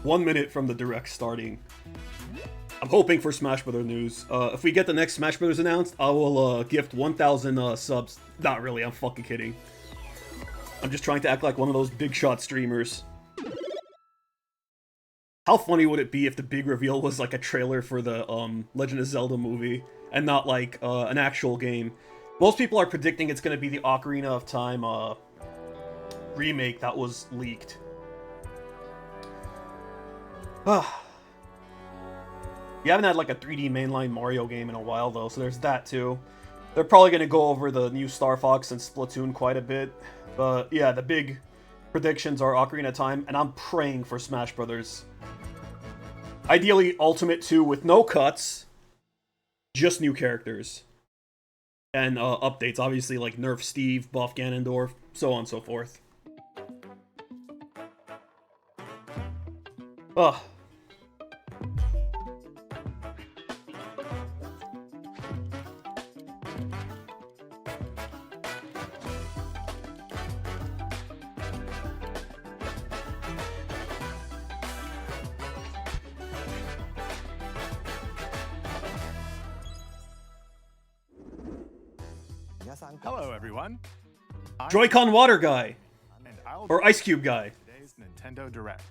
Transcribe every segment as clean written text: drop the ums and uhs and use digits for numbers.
1 minute from the direct starting. I'm hoping for Smash Brothers news. If we get the next Smash Brothers announced, I will gift 1,000 subs. Not really, I'm fucking kidding. I'm just trying to act like one of those big shot streamers. How funny would it be if the big reveal was like a trailer for the Legend of Zelda movie and not like an actual game? Most people are predicting it's going to be the Ocarina of Time remake that was leaked. You haven't had like a 3D mainline Mario game in a while though, so there's that too. They're probably going to go over the new Star Fox and Splatoon quite a bit. But yeah, the big predictions are Ocarina of Time, and I'm praying for Smash Brothers. Ideally, Ultimate 2 with no cuts, just new characters. And updates, obviously, like Nerf Steve, buff Ganondorf, so on and so forth. Ugh. Hello, everyone. Joy-Con Water Guy. And I'll Or Ice Cube Guy. today's Nintendo Direct.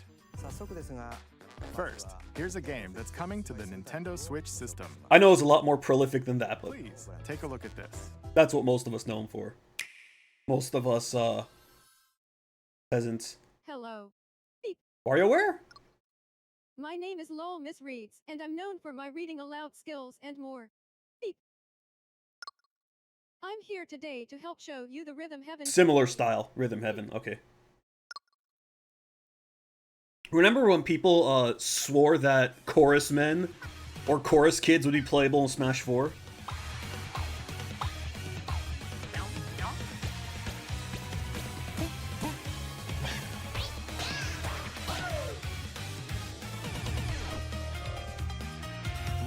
First, here's a game that's coming to the Nintendo Switch system. I know it's a lot more prolific than that, but Please take a look at this. that's what most of us know him for. Most of us, peasants. Hello. WarioWare? My name is Lowell Miss Reeds, and I'm known for my reading aloud skills and more. Beep. I'm here today to help show you the Rhythm Heaven. Similar style. Rhythm Heaven, okay. Remember when people swore that chorus men or chorus kids would be playable in Smash 4?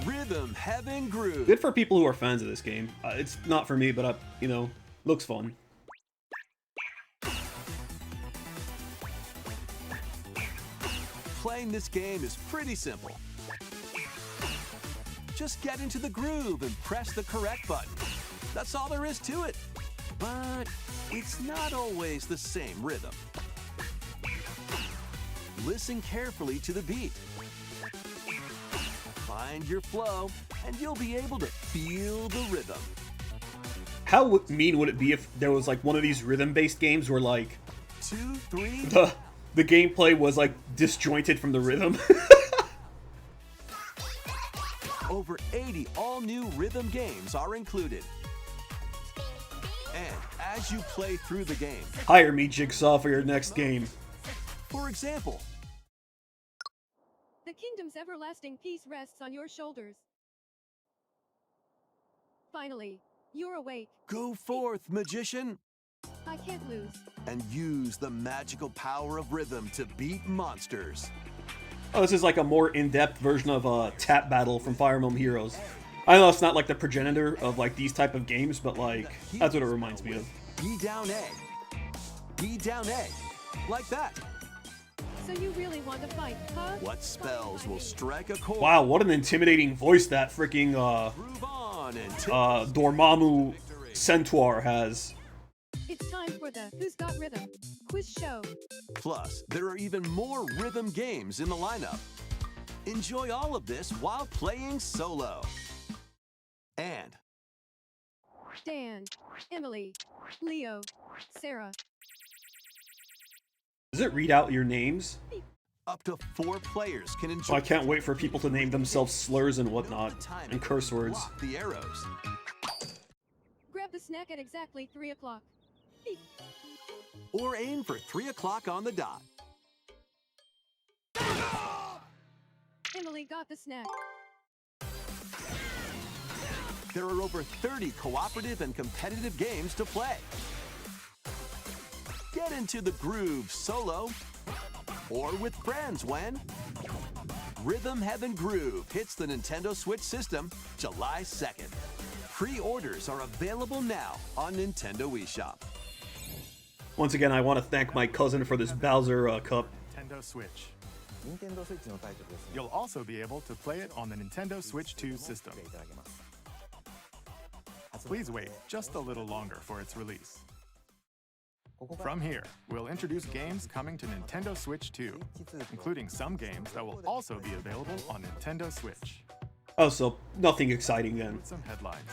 Rhythm Heaven Groove. Good for people who are fans of this game. It's not for me, but you know, looks fun. Playing this game is pretty simple. Just get into the groove and press the correct button. That's all there is to it. But it's not always the same rhythm. Listen carefully to the beat. Find your flow, and you'll be able to feel the rhythm. How mean would it be if there was like one of these rhythm-based games where like 2, 3. the gameplay was like disjointed from the rhythm? Over 80 all-new rhythm games are included. And as you play through the game, Hire me, Jigsaw, for your next game. for example, The kingdom's everlasting peace rests on your shoulders. Finally, you're awake. go forth, magician, I can't lose. and use the magical power of rhythm to beat monsters. Oh, this is like a more in-depth version of Tap Battle from Fire Emblem Heroes. I know it's not like the progenitor of like these type of games, but like that's what it reminds me of. B down A. B down A. Like that. So you really want to fight, huh? What spells will strike a chord? Wow, what an intimidating voice that freaking Groove on and Dormammu Centaur has. It's time for the Who's Got Rhythm quiz show. Plus, there are even more rhythm games in the lineup. Enjoy all of this while playing solo. And Dan, Emily, Leo, Sarah. Does it read out your names? up to 4 players can enjoy. Oh, I can't wait for people to name themselves slurs and whatnot, and curse words. Block the arrows. Grab the snack at exactly 3 o'clock. Beep. Or aim for 3 o'clock on the dot. Emily got the snack. There are over 30 cooperative and competitive games to play. Get into the groove solo or with friends when Rhythm Heaven Groove hits the Nintendo Switch system July 2nd. Pre-orders are available now on Nintendo eShop. Once again, I want to thank my cousin for this Bowser Cup. Nintendo Switch. 任天堂スイッチのタイトルですね。 You'll also be able to play it on the Nintendo Switch 2 system. プレイいただけます。 Please wait just a little longer for its release. ここから From here, we'll introduce games coming to Nintendo Switch 2, including some games that will also be available on Nintendo Switch. Oh, so nothing exciting then. With some headlines.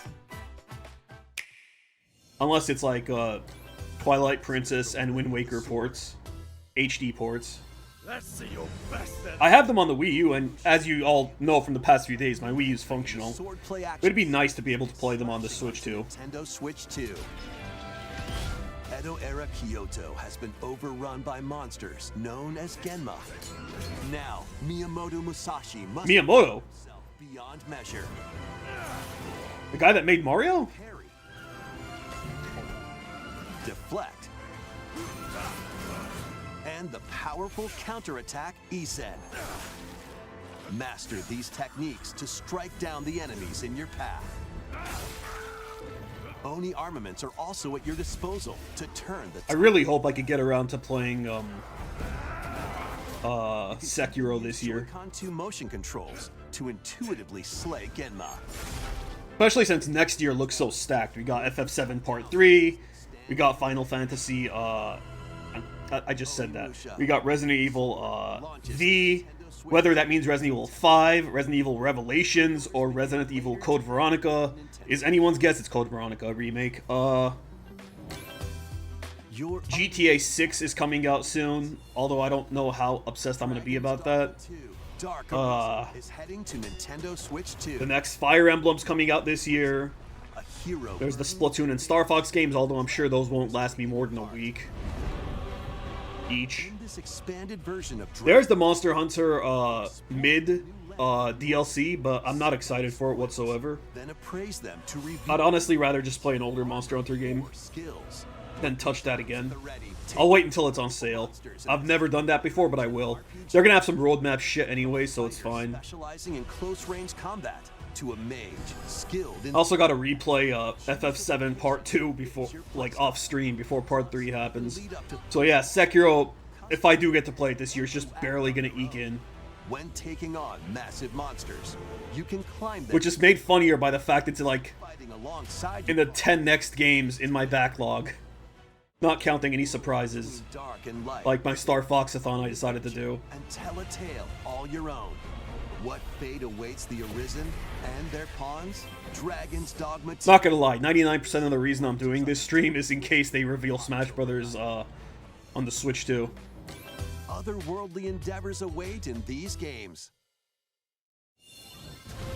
Unless it's like Twilight Princess and Wind Waker ports. HD ports. Let's see your best then. I have them on the Wii U, and as you all know from the past few days, my Wii U is functional. Swordplay action. It'd be nice to be able to play them on the Switch too. Nintendo Switch 2. Edo-era Kyoto has been overrun by monsters known as Genma. Now, Miyamoto Musashi must Miyamoto? himself beyond measure. The guy that made Mario? Parry. Deflect. And the powerful counterattack Isen. Master these techniques to strike down the enemies in your path. Oni armaments are also at your disposal to turn the I really hope I could get around to playing Sekiro this year. Joy-Con 2 motion controls to intuitively slay Genma. Especially since next year looks so stacked. We got FF7 Part 3, we got Final Fantasy, I just said that. We got Resident Evil V, whether that means Resident Evil 5, Resident Evil Revelations, or Resident Evil Code Veronica is anyone's guess. It's Code Veronica remake. Your GTA 6 is coming out soon, although I don't know how obsessed I'm gonna be about that. Dark Arisen is heading to Nintendo Switch 2. The next Fire Emblem's coming out this year. A hero. There's the Splatoon and Star Fox games, although I'm sure those won't last me more than a week each. In this expanded version of There's the Monster Hunter mid DLC, but I'm not excited for it whatsoever. Then appraise them to reveal I'd honestly rather just play an older Monster Hunter game your skills. than touch that again. The ready. I'll wait until it's on sale. I've never done that before, but I will. They're gonna have some roadmap shit anyway, so it's fine. Specializing in close range combat to a mage skilled in I also gotta replay FF7 Part 2 before, like, off stream before Part 3 happens. lead up to So yeah, Sekiro, if I do get to play it this year, it's just barely gonna eke in. when taking on massive monsters. You can climb them Which is made funnier by the fact it's like fighting alongside in the 10 next games in my backlog. Not counting any surprises, dark and light. like my Star Fox-a-thon I decided to do. And tell a tale all your own. What fate awaits the Arisen and their pawns? Dragon's Dogma 2. Not gonna lie, 99% of the reason I'm doing this stream is in case they reveal Smash Brothers on the Switch too. Otherworldly endeavors await in these games.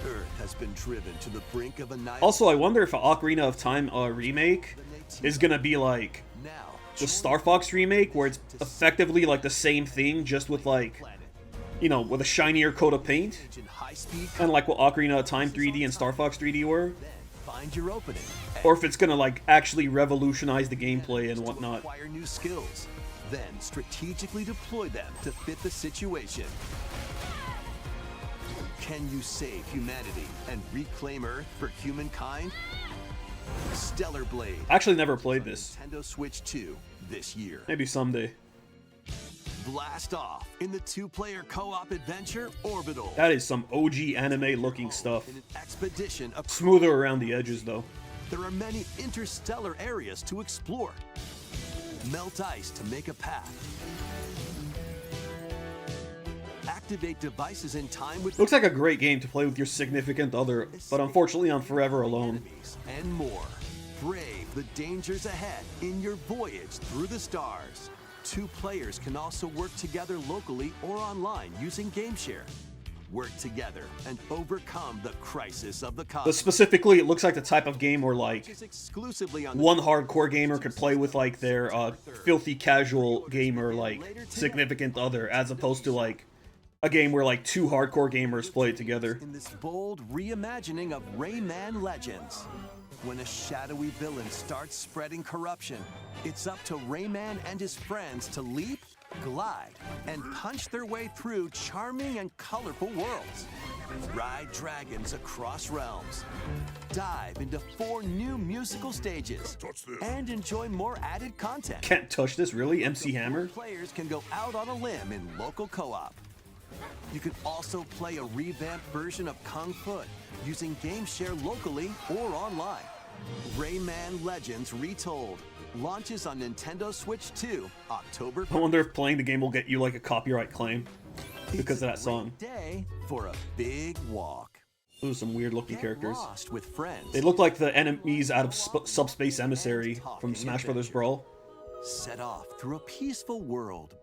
Earth has been driven to the brink of annihilation. Also, I wonder if an Ocarina of Time remake is gonna be like Now, the Star Fox remake, where it's effectively like the same thing, just with like, you know, with a shinier coat of paint. in high-speed Kind of like what Ocarina of Time 3D and Star Fox 3D were. find your opening. Or if it's gonna like actually revolutionize the gameplay and whatnot. Acquire new skills. Then strategically deploy them to fit the situation. Can you save humanity and reclaim Earth for humankind? Stellar Blade. Actually never played this. Nintendo Switch 2 this year. Maybe someday. Blast off in the two-player co-op adventure Orbital. That is some OG anime looking stuff. In an expedition of Smoother around the edges though. there are many interstellar areas to explore. Melt ice to make a path. Activate devices in time with Looks like a great game to play with your significant other, but unfortunately I'm forever alone. enemies and more. Brave the dangers ahead in your voyage through the stars. Two players can also work together locally or online using GameShare. Work together and overcome the crisis of the But cosmos. specifically, it looks like the type of game where like Is exclusively on the one hardcore gamer could play with like their filthy casual gamer like significant other, as opposed to like a game where like two hardcore gamers play it together. in this bold reimagining of Rayman Legends. When a shadowy villain starts spreading corruption, it's up to Rayman and his friends to leap glide, and punch their way through charming and colorful worlds. Ride dragons across realms. Dive into 4 new musical stages. And enjoy more added content. Can't touch this, really? MC Hammer? Players can go out on a limb in local co-op. You can also play a revamped version of Kung Foot using GameShare locally or online. Rayman Legends Retold launches on Nintendo Switch 2, October 1st. I wonder if playing the game will get you like a copyright claim because of that song. Day for a big walk. Ooh, some weird looking Get characters. lost with friends. They look like the enemies out of Subspace Emissary from Smash Bros. Brawl. Set off through a peaceful world,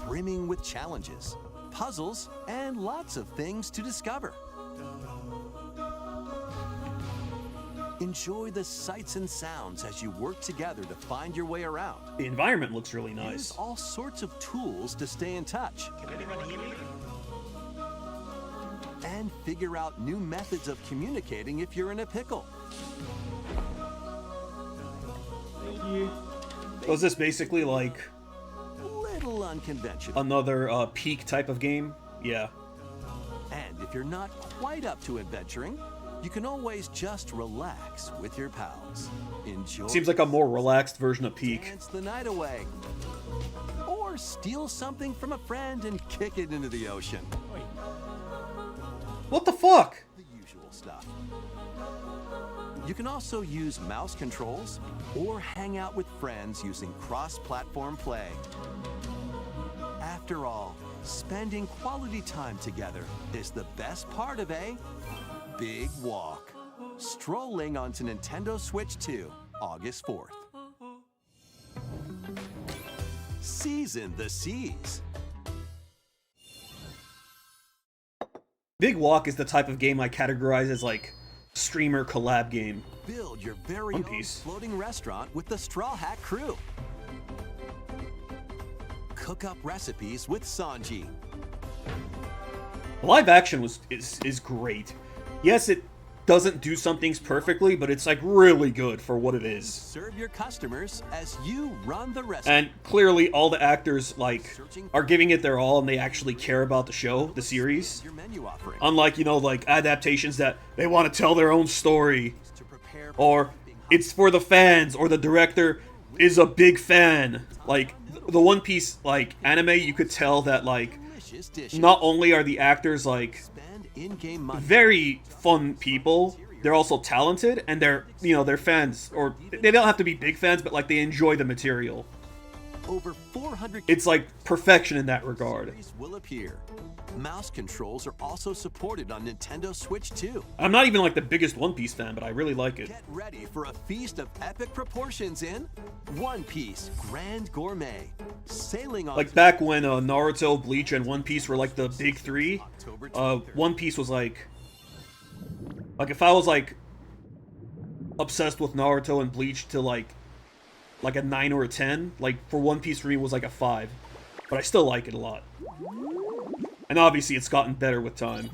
brimming with challenges, puzzles, and lots of things to discover. Enjoy the sights and sounds as you work together to find your way around. The environment looks really Use nice. all sorts of tools to stay in touch. And figure out new methods of communicating if you're in a pickle. So is this basically like Little unconventional. another Peak type of game? Yeah. And if you're not quite up to adventuring, you can always just relax with your pals. Enjoy. Seems like a more relaxed version of Peak. Dance the night away. Or steal something from a friend and kick it into the ocean. What the fuck? The usual stuff. You can also use mouse controls or hang out with friends using cross-platform play. After all, spending quality time together is the best part of a big walk. Strolling onto Nintendo Switch 2, August 4th. Season the Seas. Big Walk is the type of game I categorize as like streamer collab game. Build your very One own Piece. floating restaurant with the Straw Hat crew. Cook up recipes with Sanji. The live action is great. Yes, it doesn't do some things perfectly, but it's like really good for what it is. Serve your customers as you run the restaurant. And clearly all the actors like are giving it their all and they actually care about the show, the series. Your menu offering. Unlike, you know, like adaptations that they want to tell their own story, To prepare or it's for the fans, or the director is a big fan. Like the One Piece like anime, you could tell that like delicious dishes. not only are the actors like Spend in-game money. very fun people, they're also talented, and they're, you know, they're fans, or they don't have to be big fans, but like they enjoy the material. Over 400 It's like perfection in that regard. categories will appear. Mouse controls are also supported on Nintendo Switch 2. I'm not even like the biggest One Piece fan, but I really like it. Get ready for a feast of epic proportions in One Piece Grand Gourmet. Sailing on Like back when Naruto, Bleach, and One Piece were like the big three, October 23rd. One Piece was like if I was like obsessed with Naruto and Bleach to like a 9 or a 10, like for One Piece for me was like a 5, but I still like it a lot. And obviously it's gotten better with time.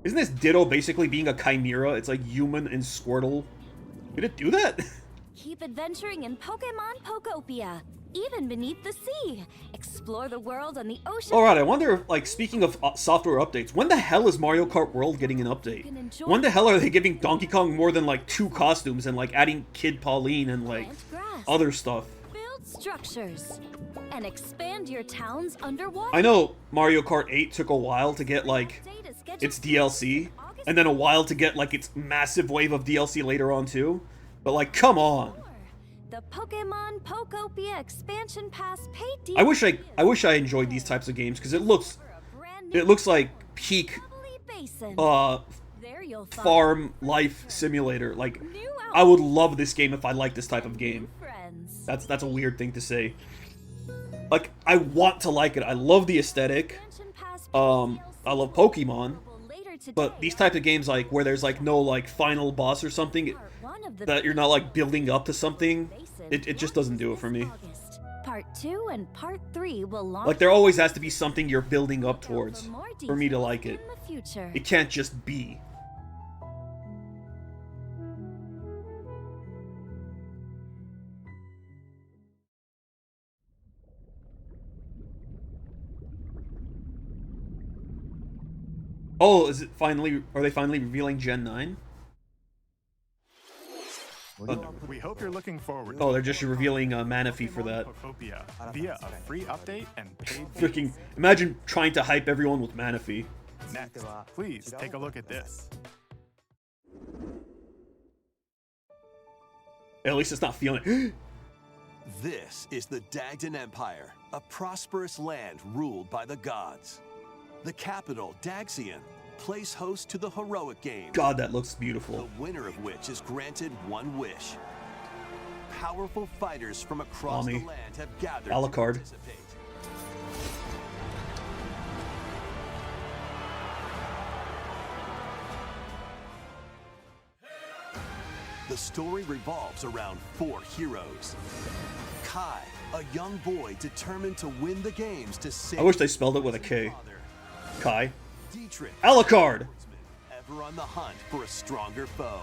Isn't this Ditto basically being a chimera? It's like human and Squirtle. Did it do that? Keep adventuring in Pokemon Pokopia, even beneath the sea. Explore the world on the ocean. Alright, I wonder if, like, speaking of software updates, when the hell is Mario Kart World getting an update? can enjoy When the hell are they giving Donkey Kong more than, like, 2 costumes and, like, adding Kid Pauline and, like, Plant grass. other stuff? Build structures and expand your towns underwater. I know Mario Kart 8 took a while to get, like, Update is scheduled its for DLC, August and then a while to get, like, its massive wave of DLC later on, too. But, like, come on. 4. The Pokemon Pokopia expansion pass paid DLC I wish I enjoyed these types of games, because it looks for a brand new like peak, Pebbly Basin. There you'll find farm life simulator. Like, new I would love this game if I liked this type of game. friends. That's a weird thing to say. Like, I want to like it. I love the aesthetic. Expansion pass paid I love Pokemon, available later today but these types of games, like, where there's, like, no, like, final boss or something, Part 1 of the that you're not, like, building up to something, Basin it just doesn't do it for me. August. Part 2 and Part 3 will launch Like, there always has to be something you're building up for towards more for me to details like it. in the future. It can't just be. Oh, is it finally? Are they finally revealing Gen 9? We hope you're looking forward Oh, they're just revealing Manaphy for that. Pokopia via a free update and paid Freaking imagine trying to hype everyone with Manaphy. Next, please take a look at this. At least it's not feeling it. This is the Dagdan Empire, a prosperous land ruled by the gods. The capital, Daxian, plays host to the heroic games. God, that looks The beautiful. winner of which is granted one wish. Powerful fighters from across Mommy. the land have gathered Alucard. to participate. The story revolves around 4 heroes. Kai, a young boy determined to win the games to save I wish they spelled it with a his K. father. Kai. Dietrich, Alucard! ever on the hunt for a stronger foe.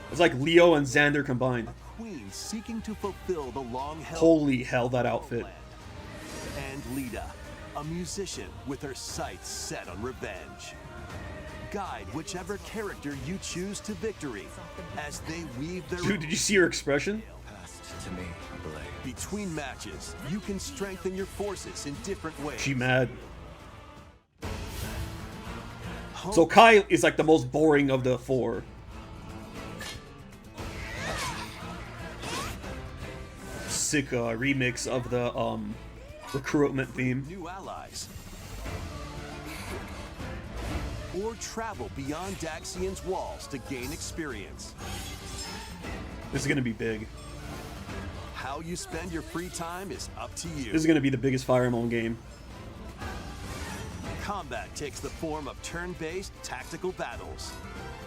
It's like Leo and Xander combined. Queen seeking to fulfill the long-held Holy hell, that outfit. land. And Lita, a musician with her sights set on revenge. Guide whichever character you choose to victory as they weave their Dude, did you see her expression? To me, Blade. Between matches, you can strengthen your forces in different ways. She mad. Home So Kai is like the most boring of the 4. Sick remix of the recruitment theme. new allies. Or travel beyond Daxian's walls to gain experience. This is gonna be big. How you spend your free time is up to you. This is gonna be the biggest Fire Emblem game. Combat takes the form of turn-based tactical battles.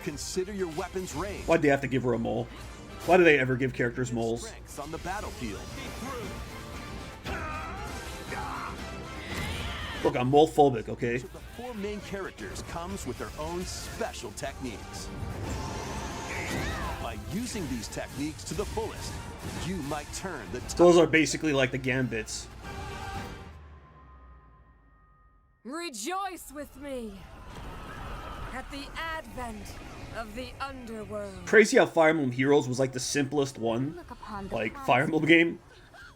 Consider your weapon's range. Why'd they have to give her a mole? Why do they ever give characters moles? Strengths on the battlefield. Look, I'm mole-phobic, okay? So the 4 main characters comes with their own special techniques. By using these techniques to the fullest, you might turn the Those are basically like the Gambits. Rejoice with me at the advent of the underworld. Crazy how Fire Emblem Heroes was like the simplest one, Look upon the like prize Fire Emblem game,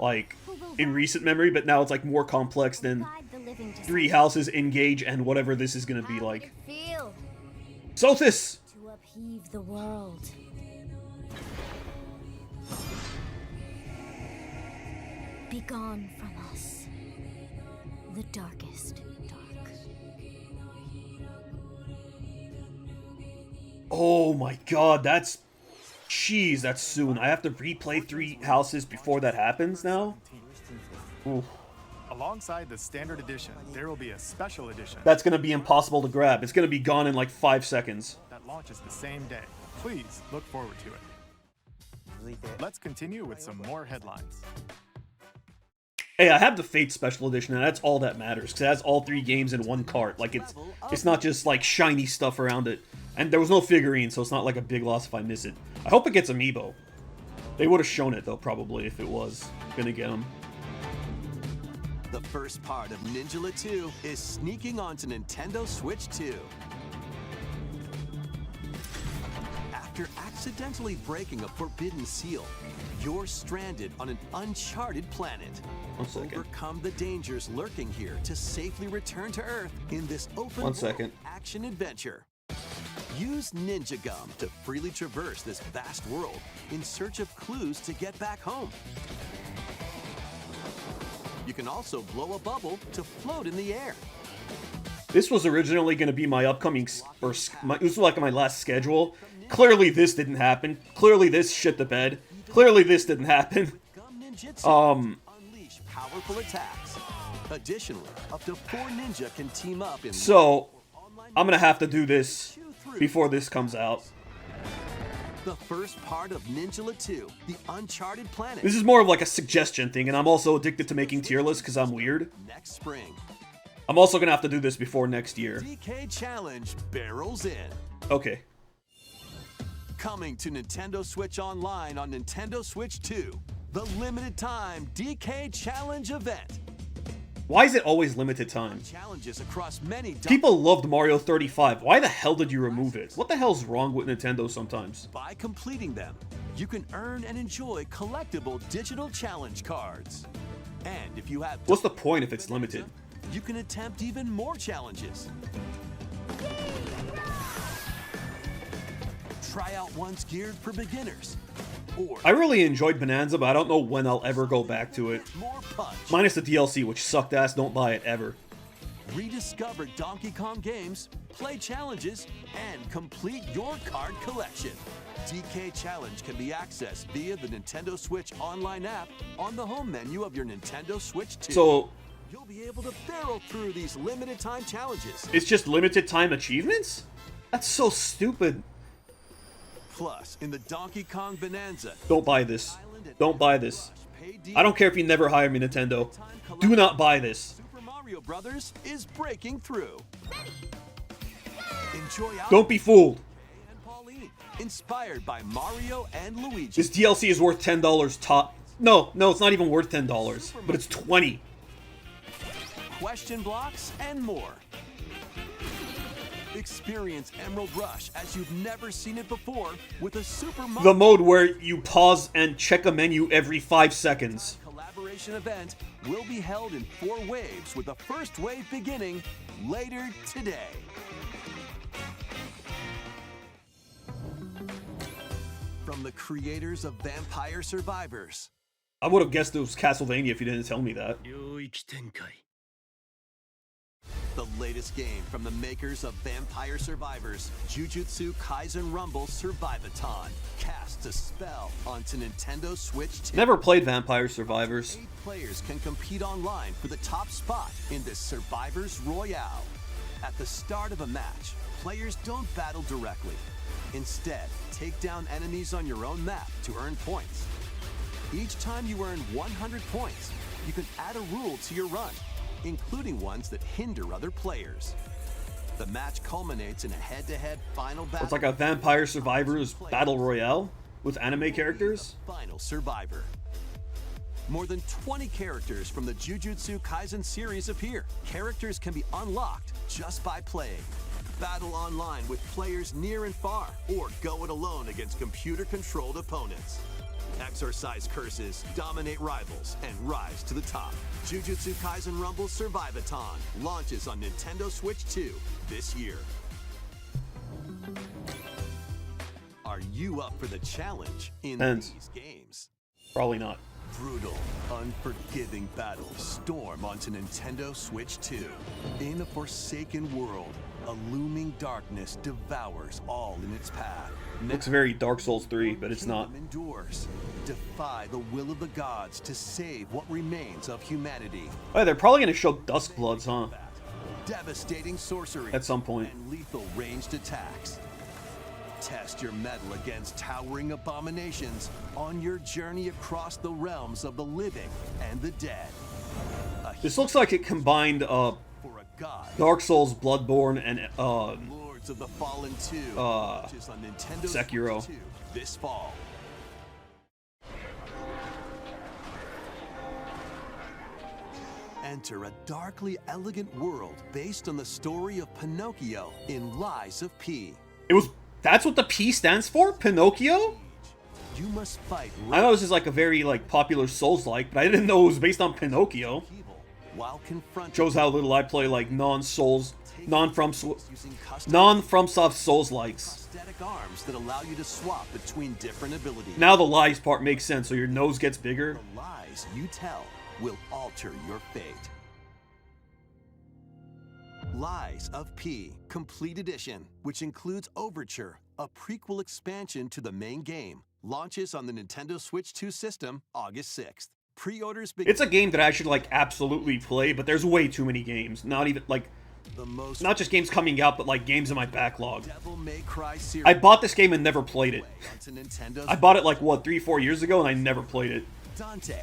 like in recent memory, but now it's like more complex than guide the living to 3 houses, engage, and whatever this is gonna be like. feel Sothis! to upheave the world. Begone from us, the darkest dark. Oh my god, that's... Jeez, that's soon. I have to replay 3 houses before that happens now? Ooh. Alongside the standard edition, there will be a special edition That's gonna be impossible to grab. It's gonna be gone in like 5 seconds. that launches the same day. Please look forward to it. 続いて Let's continue with some more headlines. Hey, I have the Fate Special Edition, and that's all that matters, because it has all 3 games in one cart. Like, it's not just, like, shiny stuff around it. And there was no figurine, so it's not like a big loss if I miss it. I hope it gets amiibo. They would have shown it, though, probably, if it was gonna get them. The first part of Ninjala 2 is sneaking onto Nintendo Switch 2. After accidentally breaking a forbidden seal, you're stranded on an uncharted planet. 1 second. Overcome the dangers lurking here to safely return to Earth in this open 1 second. world action adventure. Use Ninja Gum to freely traverse this vast world in search of clues to get back home. You can also blow a bubble to float in the air. This was originally gonna be my upcoming... This was like my last schedule. Clearly this didn't happen. Clearly this shit the bed. Clearly this didn't happen. Gum Ninjutsu unleash powerful attacks. Additionally, up to 4 ninja can team up in So, I'm gonna have to do this before this comes out. the first part of Ninjala 2, the Uncharted Planet. This is more of like a suggestion thing, and I'm also addicted to making tier lists because I'm weird. Next spring. I'm also gonna have to do this before next year. DK Challenge barrels in. Okay. Coming to Nintendo Switch Online on Nintendo Switch 2, the limited time DK Challenge event. Why is it always limited time? Challenges across many People loved Mario 35. Why the hell did you remove it? What the hell's wrong with Nintendo sometimes? By completing them, you can earn and enjoy collectible digital challenge cards. And if you have What's the point if it's limited? you can attempt even more challenges. Try out ones geared for beginners. Or I really enjoyed Bonanza, but I don't know when I'll ever go back to it. more punch. Minus the DLC, which sucked ass. Don't buy it ever. Rediscover Donkey Kong games, play challenges, and complete your card collection. DK Challenge can be accessed via the Nintendo Switch online app on the home menu of your Nintendo Switch 2. So, You'll be able to barrel through these limited time challenges. it's just limited time achievements? That's so stupid. Plus, in the Donkey Kong Bonanza, Don't buy this. Don't buy this. pay I don't care if you never hire me, Nintendo. Do not buy this. Super Mario Brothers is breaking through. Enjoy out Don't be fooled. and Pauline, inspired by Mario and Luigi. This DLC is worth $10 top. No, it's not even worth $10, but it's $20. Question blocks and more. Experience Emerald Rush as you've never seen it before with a Super The Mario mode where you pause and check a menu every 5 seconds. collaboration event will be held in 4 waves, with the first wave beginning later today. From the creators of Vampire Survivors, I would have guessed it was Castlevania if you didn't tell me that. 領域展開 the latest game from the makers of Vampire Survivors, Jujutsu Kaisen Rumble Survivathon, casts a spell onto Nintendo Switch 2. Never played Vampire Survivors. 8 players can compete online for the top spot in this Survivors Royale. At the start of a match, players don't battle directly. Instead, take down enemies on your own map to earn points. Each time you earn 100 points, you can add a rule to your run, including ones that hinder other players. The match culminates in a head-to-head final battle. It's like a Vampire Survivors Battle Royale with anime characters. Final Survivor. More than 20 characters from the Jujutsu Kaisen series appear. Characters can be unlocked just by playing. Battle online with players near and far, or go it alone against computer-controlled opponents. Exorcise curses, dominate rivals, and rise to the top. Jujutsu Kaisen Rumble Survivathon launches on Nintendo Switch 2 this year. Are you up for the challenge in Depends. these games? Probably not. Brutal, unforgiving battles storm onto Nintendo Switch 2. In a forsaken world, a looming darkness devours all in its path. Looks very Dark Souls 3, but it's not. Kingdom endures. Defy the will of the gods to save what remains of humanity. Oh, they're probably gonna show Duskbloods, huh? Devastating sorcery At some point. and lethal ranged attacks. Test your mettle against towering abominations on your journey across the realms of the living and the dead. This looks like it combined For a god, Dark Souls, Bloodborne, and Lords of the Fallen 2 launches on Nintendo Sekiro. Switch 2 this fall. Enter a darkly elegant world based on the story of Pinocchio in Lies of P. That's what the P stands for? Pinocchio? You must fight I know this is like a very popular Souls-like, but I didn't know it was based on Pinocchio. evil while confronting Shows how little I play like non-Souls, using custom non-FromSoft Souls-likes. prosthetic arms that allow you to swap between different abilities. Now the lies part makes sense, so your nose gets bigger. The lies you tell will alter your fate. Lies of P Complete Edition, which includes Overture, a prequel expansion to the main game, launches on the Nintendo Switch 2 system August 6th. Pre-orders begin. It's a game that I should absolutely play, but there's way too many games. Not even the most not just games coming out, but games in my backlog. Devil May Cry series. I bought this game and never played it. onto Nintendo's I bought it 3-4 years ago and I never played it. Dante,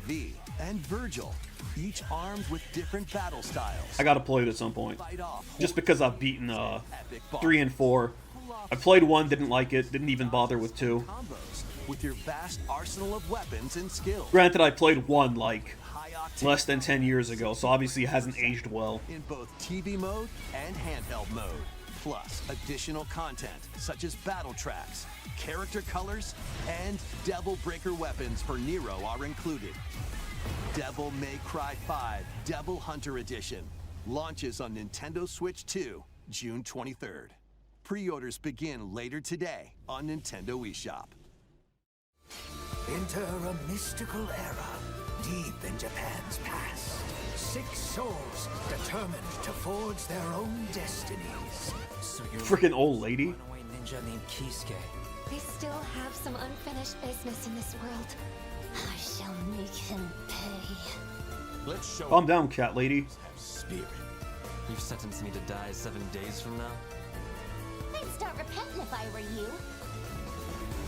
V, and Virgil, each armed with different battle styles. I gotta play it at some point. Fight off Just because I've beaten epic boss. 3 and 4. I played 1, didn't like it, didn't even bother with 2. combos with your vast arsenal of weapons and skills. Granted, I played 1 High high-octane less than 10 years ago, so obviously it hasn't aged well. in both TV mode and handheld mode. Plus, additional content such as battle tracks, character colors, and Devil Breaker weapons for Nero are included. Devil May Cry 5 Devil Hunter Edition launches on Nintendo Switch 2, June 23rd. Pre-orders begin later today on Nintendo eShop. Enter a mystical era deep in Japan's past. 6 souls determined to forge their own destinies. So you're Freaking old lady. runaway ninja named Kisuke. I still have some unfinished business in this world. I shall make him pay. Let's show Calm down, cat lady. have spirit. You've sentenced me to die 7 days from now? I'd start repenting if I were you.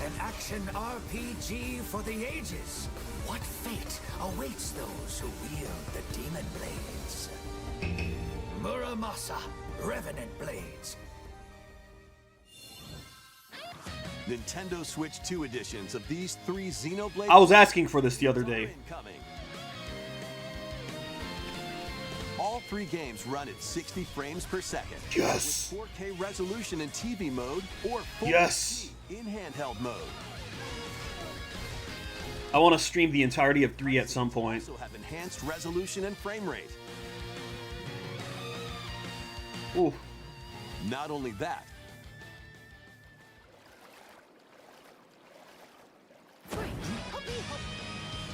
An action RPG for the ages. What fate awaits those who wield the demon blades? Muramasa, Revenant Blades. Nintendo Switch 2 editions of these 3 Xenoblade I was asking for this the other are day. incoming. All 3 games run at 60 frames per second. Yes. With 4K resolution in TV mode or 4K Yes. in handheld mode. I want to stream the entirety of 3 at some point. Also have enhanced resolution and frame rate. Ooh. Not only that,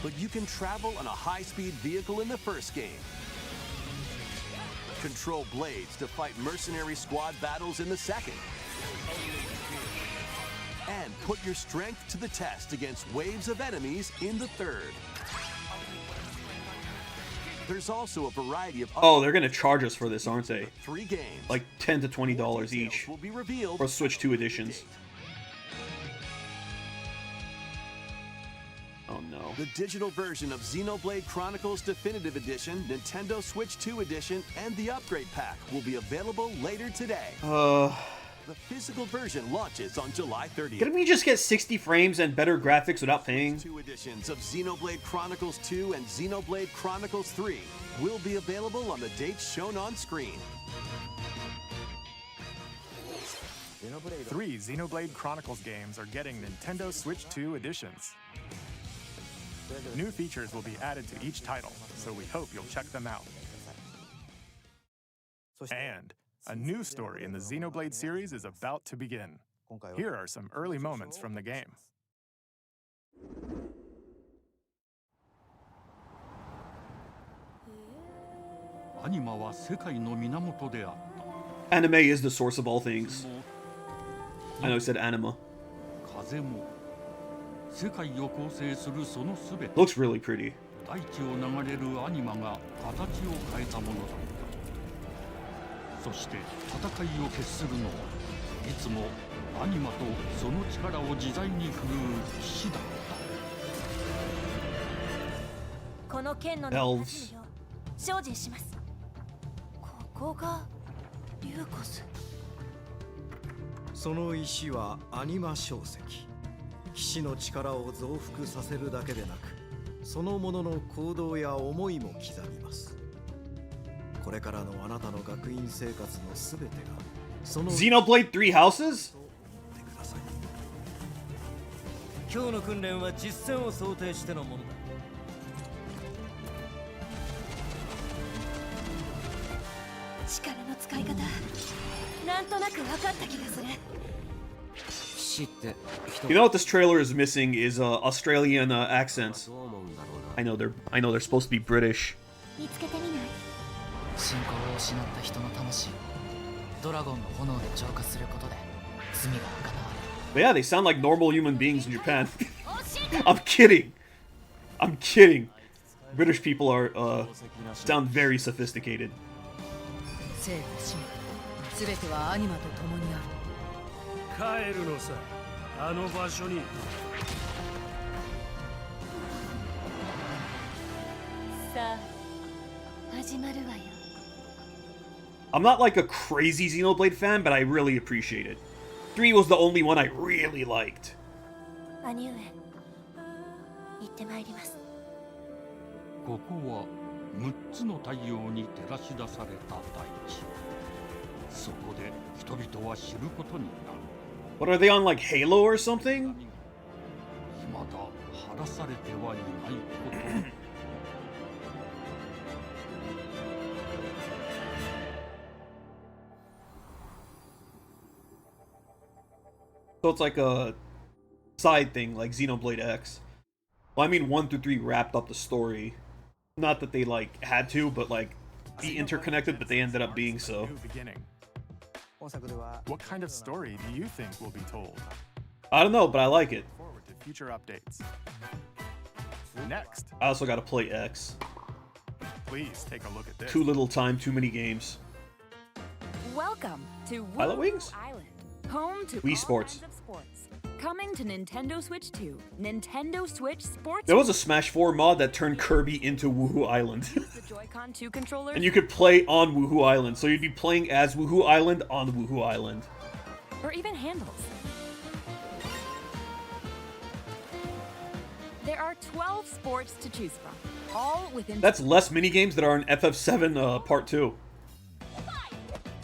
but you can travel on a high-speed vehicle in the first game. Control blades to fight mercenary squad battles in the second. And put your strength to the test against waves of enemies in the third. There's also a variety of Oh, they're gonna charge us for this, aren't they? 3 games. Like $10 to $20 each Will be revealed for Switch 2 editions. Oh no. The digital version of Xenoblade Chronicles Definitive Edition, Nintendo Switch 2 Edition, and the Upgrade Pack will be available later today. The physical version launches on July 30th. Can we just get 60 frames and better graphics without paying? 2 editions of Xenoblade Chronicles 2 and Xenoblade Chronicles 3 will be available on the dates shown on screen. 3 Xenoblade Chronicles games are getting Nintendo Switch 2 editions. New features will be added to each title, so we hope you'll check them out. And a new story in the Xenoblade series is about to begin. Here are some early moments from the game. Anime is the source of all things. I know I said anima. Looks really pretty. 大地を流れるアニマが形を変えたものだった。そして戦いを決するのはいつもアニマとその力を自在に振るう騎士だった。この剣の Elves. 精進します。ここがリューコス。その石はアニマ小石。騎士の力を増幅させるだけでなく、そのものの行動や思いも刻みます。これからのあなたの学院生活のすべてがその Xenoblade 3 Houses? 今日の訓練は実戦を想定してのものだ。力の使い方、なんとなく分かった気がする。 You know what this trailer is missing is Australian accents. I know they're supposed to be British. 見つけてみない？信仰を失った人の魂をドラゴンの炎で浄化することで罪が贖われる。 But yeah, they sound like normal human beings in Japan. I'm kidding. I'm kidding. British people are sound very sophisticated. 生と死も全てはアニマと共にある。 帰るのさ、あの場所に。さあ、始まるわよ。 I'm not like a crazy Xenoblade fan, but I really appreciate it. 3 was the only one I really liked. 兄上、行ってまいります。ここは6つの太陽に照らし出された大地。そこで人々は知ることになる。 What are they on, like Halo or something? まだ晴らされてはいないこと。 So it's like a side thing, like Xenoblade X. Well, I mean 1 through 3 wrapped up the story. Not that they like had to, but like be interconnected, but they ended up being so. New beginning. What kind of story do you think will be told? I don't know, but I like it. Forward to future updates. Next, I also gotta play X. please take a look at this. Too little time, too many games. Welcome to Pilot Woo Wings? Island, home to Wii all Sports. kinds of sports. Coming to Nintendo Switch 2, Nintendo Switch Sports. There was a Smash 4 mod that turned Kirby into Woohoo Island. The Joy-Con 2 controllers. And you could play on Woohoo Island, so you'd be playing as Woohoo Island on Woohoo Island. Or even handles. There are 12 sports to choose from, all within. That's less minigames that are in FF7 Part 2.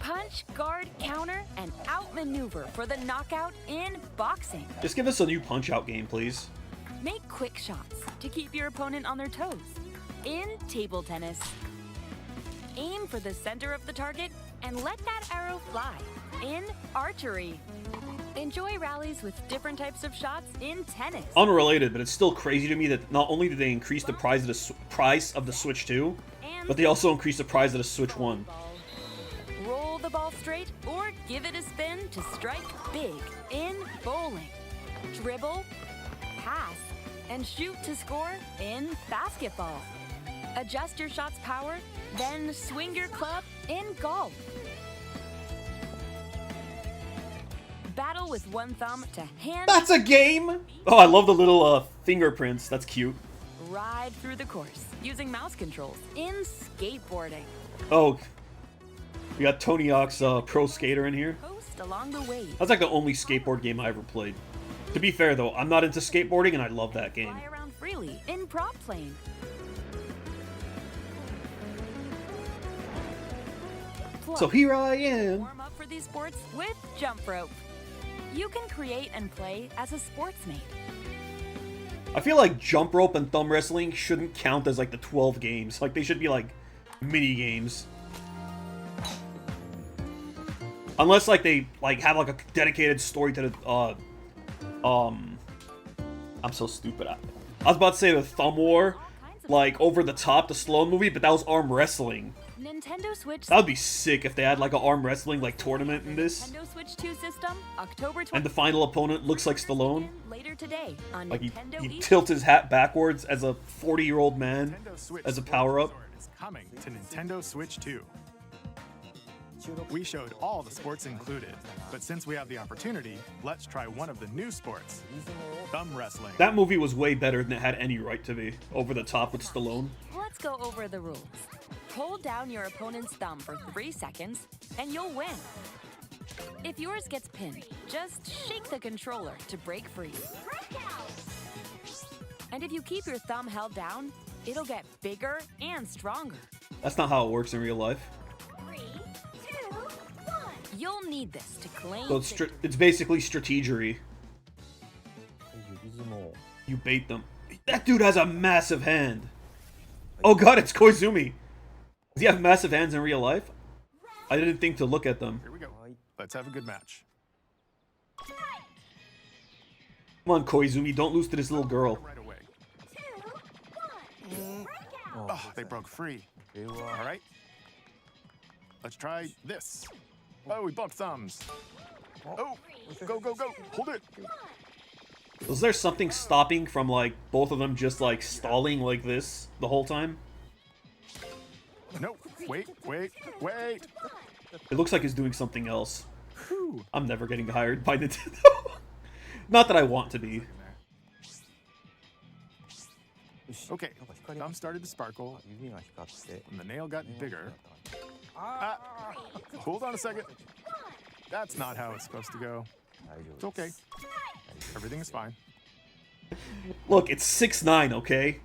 Punch, guard, counter, and outmaneuver for the knockout in boxing. Just give us a new Punch-Out game, please. Make quick shots to keep your opponent on their toes. In table tennis. Aim for the center of the target and let that arrow fly. In archery. Enjoy rallies with different types of shots in tennis. Unrelated, but it's still crazy to me that not only did they increase the price of the Switch 2, but they also increased the price of the Switch 1. Roll the ball straight or give it a spin to strike big in bowling. Dribble, pass, and shoot to score in basketball. Adjust your shot's power, then swing your club in golf. Battle with one thumb to hand. That's a game! Oh, I love the little fingerprints. That's cute. Ride through the course using mouse controls in skateboarding. Oh, we got Tony Hawk's Pro Skater in here. Coast along the way. That's like the only skateboard game I ever played. To be fair though, I'm not into skateboarding and I love that game. Fly around freely in prop plane. Plus, So here I am. warm up for these sports with jump rope. You can create and play as a sportsmate. I feel like jump rope and thumb wrestling shouldn't count as like the 12 games. Like they should be like mini games. Unless like they like have like a dedicated story to the I'm so stupid. I was about to say the Thumb War, like over the top, the Stallone movie, but that was arm wrestling. Nintendo Switch. That would be sick if they had like an arm wrestling like tournament in this, Nintendo Switch 2 system, October 20th. and the final opponent looks like Stallone. Later today on Like Nintendo he eSports. tilts his hat backwards as a 40-year-old man Nintendo Switch as a Sports power-up. Resort is coming to Nintendo Switch 2. We showed all the sports included, but since we have the opportunity, let's try one of the new sports, thumb wrestling. That movie was way better than it had any right to be. Over the top with Stallone. Let's go over the rules. Hold down your opponent's thumb for 3 seconds, and you'll win. If yours gets pinned, just shake the controller to break free. And if you keep your thumb held down, it'll get bigger and stronger. That's not how it works in real life. You'll need this to claim. So it's basically strategery. You bait them. That dude has a massive hand. Oh god, it's Koizumi. Does he have massive hands in real life? I didn't think to look at them. Here we go. Let's have a good match. Come on, Koizumi, don't lose to this little girl. Right away. Oh, they broke free. All right. Let's try this. Oh, we bumped thumbs. Oh, go, go, go. Hold it. Was there something stopping from, like, both of them just, like, stalling like this the whole time? No, wait, wait, wait. It looks like he's doing something else. Whew. I'm never getting hired by Nintendo. Not that I want to be. Okay, thumb started to sparkle, and the nail got bigger. Hold on a second. That's not how it's supposed to go. It's okay. Everything is fine. Look, it's 6'9", okay?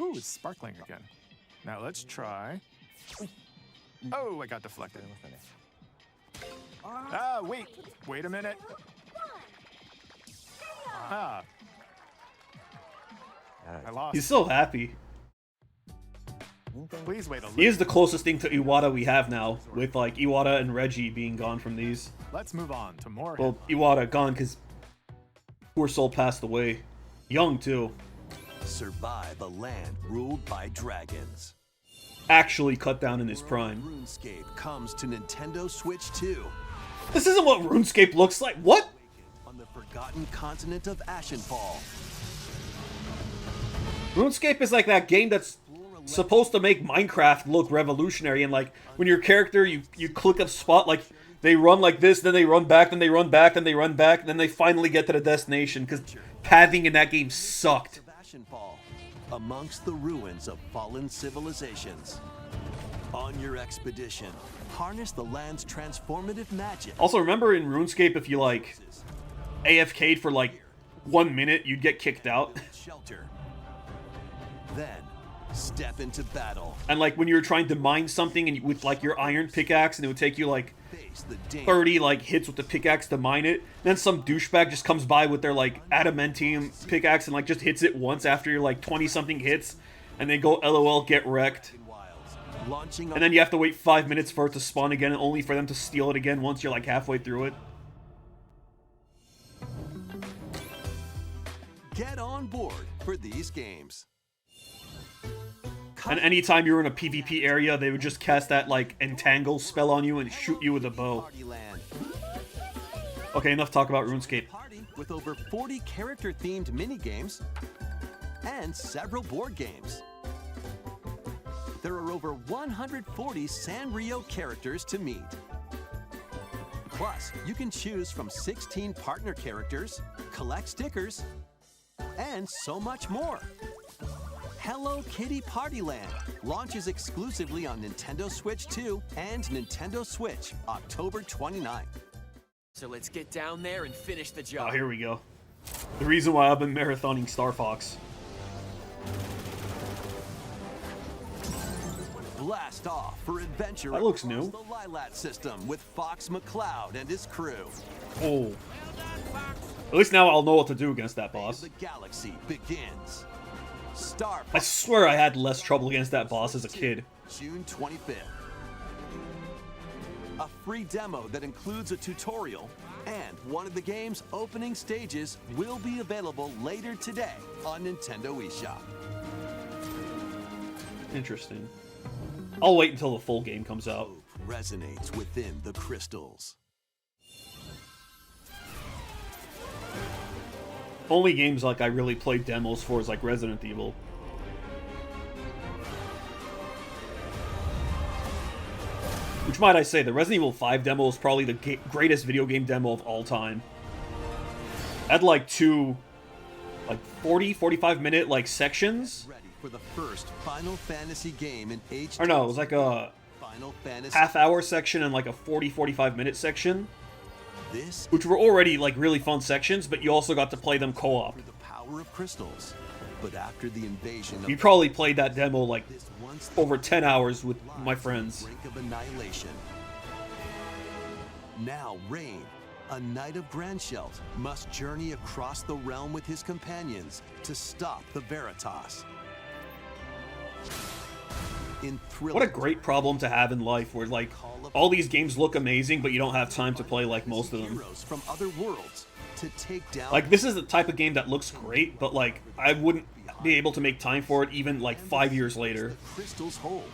Ooh, it's sparkling again. Now let's try. Oh, I got deflected. Ah, wait a minute. Ah. I lost. He's so happy. Please wait a little. He is the closest thing to Iwata we have now, with like Iwata and Reggie being gone from these. Let's move on to more. Well, Iwata gone because poor soul passed away. Young too. Survive a land ruled by dragons. Actually cut down in his prime. RuneScape comes to Nintendo Switch 2. This isn't what RuneScape looks like. What? On the forgotten continent of Ashenfall. RuneScape is like that game that's supposed to make Minecraft look revolutionary, and like when your character, you click a spot, like they run like this, then they run back, then they run back, then they run back, then they finally get to the destination, because pathing in that game sucked. Ashenfall, amongst the ruins of fallen civilizations. On your expedition, harness the land's transformative magic. Also, remember in RuneScape, if you like AFK'd for like 1 minute, you'd get kicked out. Shelter. Then step into battle. And like when you were trying to mine something and with like your iron pickaxe, and it would take you like 30 like hits with the pickaxe to mine it. Then some douchebag just comes by with their like adamantium pickaxe and like just hits it once after your like 20 something hits, and they go LOL, get wrecked. And then you have to wait 5 minutes for it to spawn again, only for them to steal it again once you're like halfway through it. Get on board for these games. And anytime you were in a PvP area, they would just cast that like entangle spell on you and shoot you with a bow. Okay, enough talk about RuneScape. With over 40 character-themed minigames and several board games. There are over 140 Sanrio characters to meet. Plus, you can choose from 16 partner characters, collect stickers, and so much more. Hello Kitty Party Land launches exclusively on Nintendo Switch 2 and Nintendo Switch October 29th. So let's get down there and finish the job. Oh, here we go. The reason why I've been marathoning Star Fox. Blast off for adventure. That looks new. The Lilat system with Fox McCloud and his crew. Oh. At least now I'll know what to do against that boss. The galaxy begins. Star Fox. I swear I had less trouble against that boss as a kid. June 25th. A free demo that includes a tutorial and one of the game's opening stages will be available later today on Nintendo eShop. Interesting. I'll wait until the full game comes out. Resonates within the crystals. Only games like I really played demos for is like Resident Evil. Which might I say, the Resident Evil 5 demo is probably the greatest video game demo of all time. I had like two, like 40-45 minute like sections. Ready for the first Final Fantasy game in HD. Or no, it was like a half-hour section and like a 40-45 minute section. Which were already like really fun sections, but you also got to play them co-op. The power of crystals. But after the invasion of You probably played that demo like over 10 hours with my friends. brink of annihilation. Now Rain, a knight of Grandshelt, must journey across the realm with his companions to stop the Veritas. In What a great problem to have in life, where like all these games look amazing, but you don't have time to play like most of them. heroes from other worlds to take down. Like this is the type of game that looks great, but like I wouldn't be able to make time for it even like 5 years later. Crystals hold.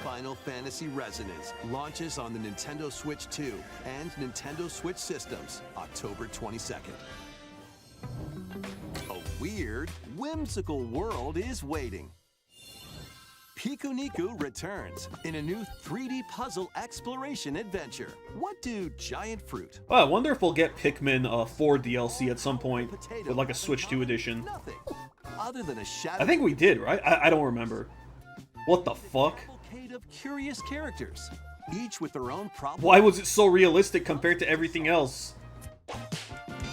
Final Fantasy Resonance launches on the Nintendo Switch 2 and Nintendo Switch systems October 22nd. A weird, whimsical world is waiting. Pikuniku returns in a new 3D puzzle exploration adventure. What do giant fruit, Oh, I wonder if we'll get Pikmin 4 DLC at some point with like a Switch 2 edition. other than a shadow I think we did, right? I don't remember. What the fuck? cavalcade of curious characters, each with their own problems? Why was it so realistic compared to everything else?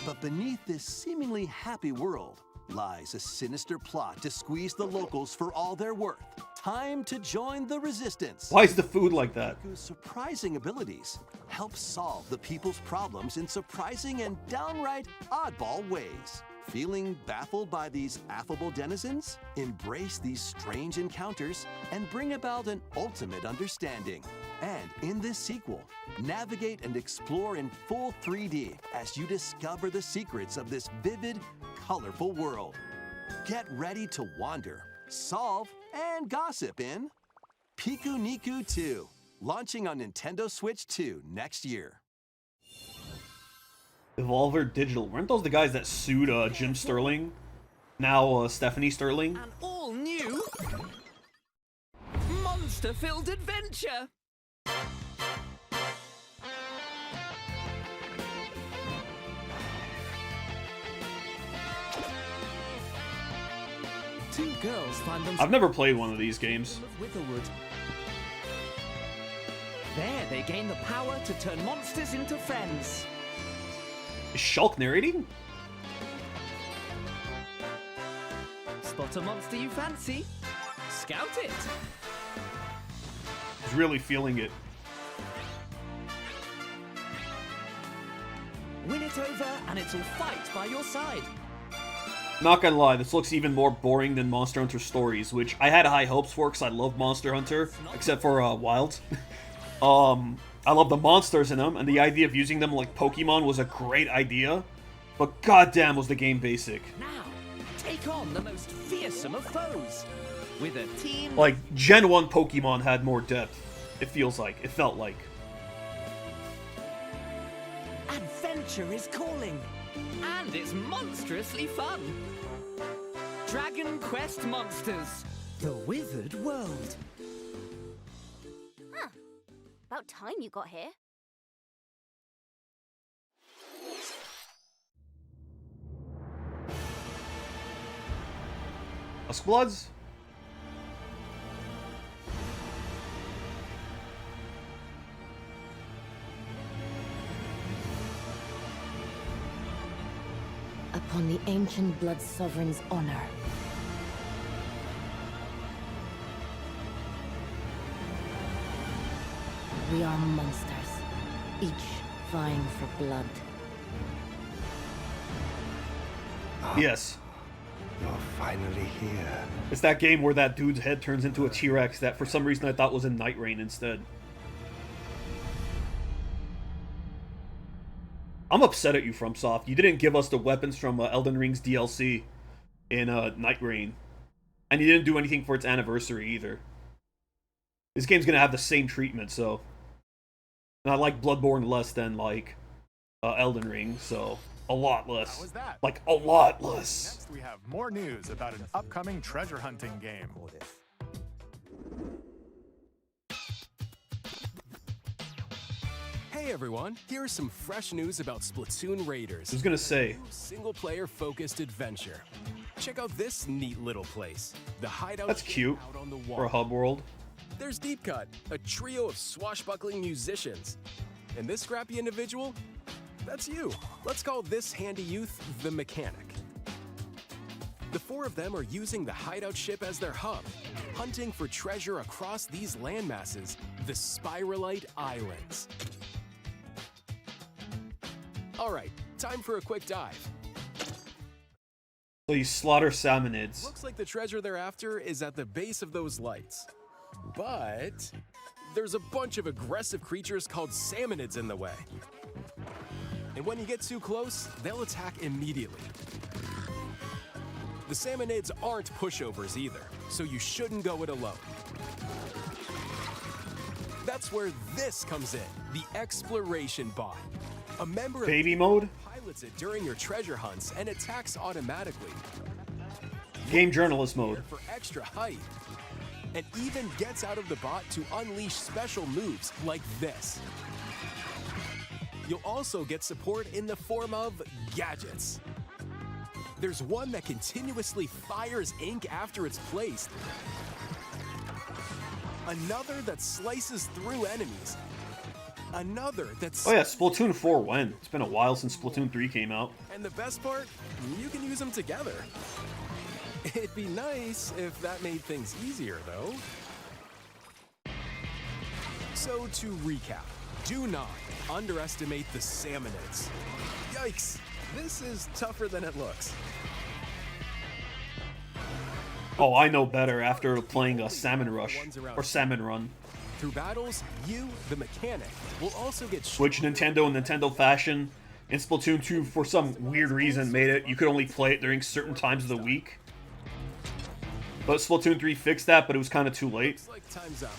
But beneath this seemingly happy world, lies a sinister plot to squeeze the locals for all they're worth. Time to join the resistance. Why is the food like that? Whose surprising abilities help solve the people's problems in surprising and downright oddball ways. Feeling baffled by these affable denizens? Embrace these strange encounters and bring about an ultimate understanding. And in this sequel, navigate and explore in full 3D as you discover the secrets of this vivid, colorful world. Get ready to wander, solve, and gossip in Piku Niku 2, launching on Nintendo Switch 2 next year. Evolver Digital. Weren't those the guys that sued Jim Sterling? Now Stephanie Sterling? An all-new monster-filled adventure! Two girls find themselves. I've never played one of these games. Witherwood. There, they gain the power to turn monsters into friends. Is Shulk narrating? Spot a monster you fancy? Scout it. He's really feeling it. Win it over, and it'll fight by your side. Not gonna lie, this looks even more boring than Monster Hunter Stories, which I had high hopes for because I love Monster Hunter, except for Wilds. I love the monsters in them, and the idea of using them like Pokemon was a great idea, but goddamn was the game basic. Now, take on the most fearsome of foes with a team. Like, Gen 1 Pokemon had more depth, it felt like. Adventure is calling, and it's monstrously fun. Dragon Quest Monsters, the Withered World. Huh. About time you got here. Duskbloods? Upon the ancient blood sovereign's honor. We are monsters, each vying for blood. Yes. You're finally here. It's that game where that dude's head turns into a T-Rex that for some reason I thought was in Night Rain instead. I'm upset at you, FromSoft. You didn't give us the weapons from Elden Ring's DLC in Night Rain. And you didn't do anything for its anniversary either. This game's gonna have the same treatment, so... And I like Bloodborne less than, like, Elden Ring, so... A lot less. How was that? Like, a lot less. Next, we have more news about an upcoming treasure hunting game. Hey everyone, here is some fresh news about Splatoon Raiders. I was gonna say. Single-player focused adventure. Check out this neat little place. The hideout. That's cute out on the wall. for a hub world. There's Deep Cut, a trio of swashbuckling musicians. And this scrappy individual? That's you. Let's call this handy youth the Mechanic. The four of them are using the hideout ship as their hub, hunting for treasure across these landmasses, the Spiralite Islands. Alright, time for a quick dive. So you slaughter salmonids. Looks like the treasure they're after is at the base of those lights. But there's a bunch of aggressive creatures called salmonids in the way. And when you get too close, they'll attack immediately. The salmonids aren't pushovers either, so you shouldn't go it alone. That's where this comes in, the Exploration Bot. A member Baby of mode? Pilots it during your treasure hunts and attacks automatically. Game journalist mode. For extra height. And even gets out of the bot to unleash special moves like this. You'll also get support in the form of gadgets. There's one that continuously fires ink after it's placed. Another that slices through enemies. Another that's... Oh yeah, Splatoon 4 when? It's been a while since Splatoon 3 came out. And the best part, you can use them together. It'd be nice if that made things easier, though. So to recap, do not underestimate the Salmonids. Yikes, this is tougher than it looks. Oh, I know better after playing a Salmon Rush, or Salmon Run. Through battles, you, the mechanic, will also get... Which Nintendo in Nintendo fashion, in Splatoon 2, for some weird reason, made it you could only play it during certain times of the week. But Splatoon 3 fixed that, but it was kind of too late. Looks like time's up.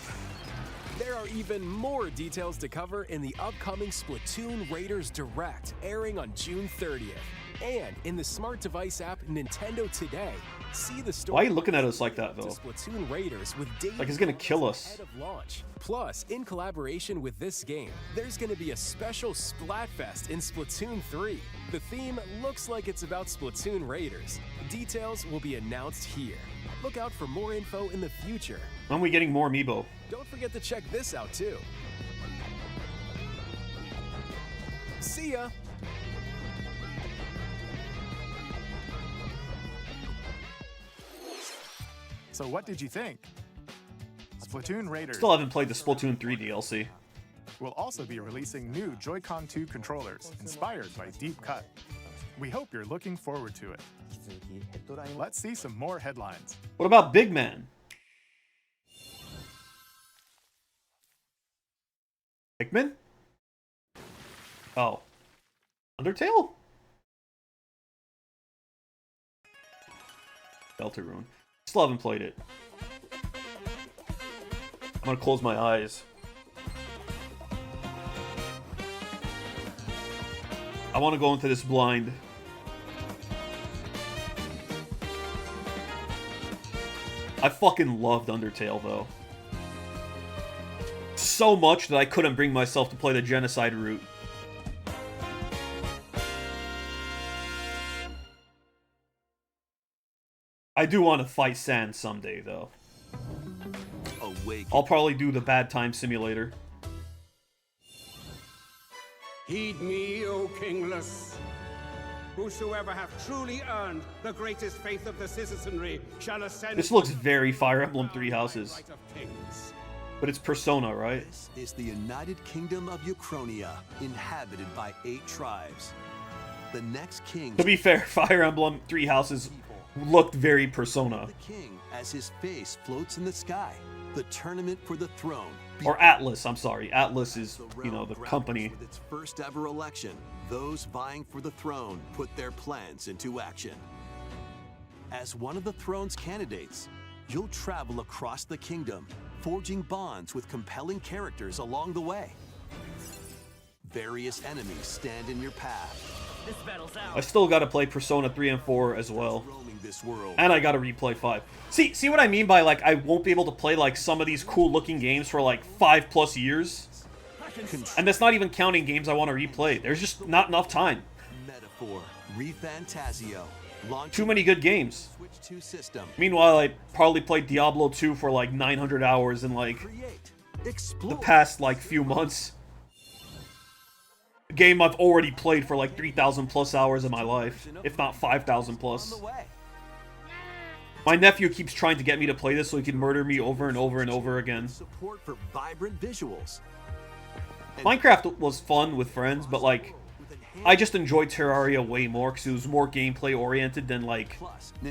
There are even more details to cover in the upcoming Splatoon Raiders Direct, airing on June 30th. And in the smart device app Nintendo Today, see the story. Why are you looking at us like that, though? Splatoon Raiders with like he's gonna kill us. Ahead of launch. Plus, in collaboration with this game, there's gonna be a special Splatfest in Splatoon 3. The theme looks like it's about Splatoon Raiders. Details will be announced here. Look out for more info in the future. When are we getting more amiibo? Don't forget to check this out too. See ya! So what did you think? Splatoon Raiders Still haven't played the Splatoon 3 DLC. will also be releasing new Joy-Con 2 controllers inspired by Deep Cut. We hope you're looking forward to it. Let's see some more headlines. What about Big Man? Pikmin? Oh. Undertale? Deltarune. Still haven't played it. I'm gonna close my eyes. I want to go into this blind. I fucking loved Undertale, though. So much that I couldn't bring myself to play the genocide route. I do want to fight Sans someday, though. I'll probably do the Bad Time Simulator. Heed me, O kingless. Whosoever hath truly earned the greatest faith of the citizenry shall ascend. This looks very Fire Emblem Three Houses. Right of kings. But it's Persona, right? This is the United Kingdom of Uchronia, inhabited by 8 tribes. The next king... To be fair, Fire Emblem Three Houses looked very Persona. The king, as his face floats in the sky. The tournament for the throne. Or Atlas, I'm sorry. Atlas is, you know, the company. With its first ever election, those vying for the throne put their plans into action. As one of the throne's candidates, you'll travel across the kingdom, forging bonds with compelling characters along the way. Various enemies stand in your path. This battle's out. I still gotta play Persona 3 and 4 as well. This world. And I gotta replay 5. See what I mean by, like, I won't be able to play, like, some of these cool-looking games for, like, 5+ years? And that's not even counting games I want to replay. There's just not enough time. Metaphor, ReFantazio. Too many good games. Switch 2 system. Meanwhile, I probably played Diablo 2 for, like, 900 hours in, like, the past, like, few months. A game I've already played for, like, 3,000+ hours in my life. If not 5,000+. My nephew keeps trying to get me to play this so he can murder me over and over and over again. Support for vibrant visuals. Minecraft was fun with friends, but like, I just enjoyed Terraria way more because it was more gameplay oriented than like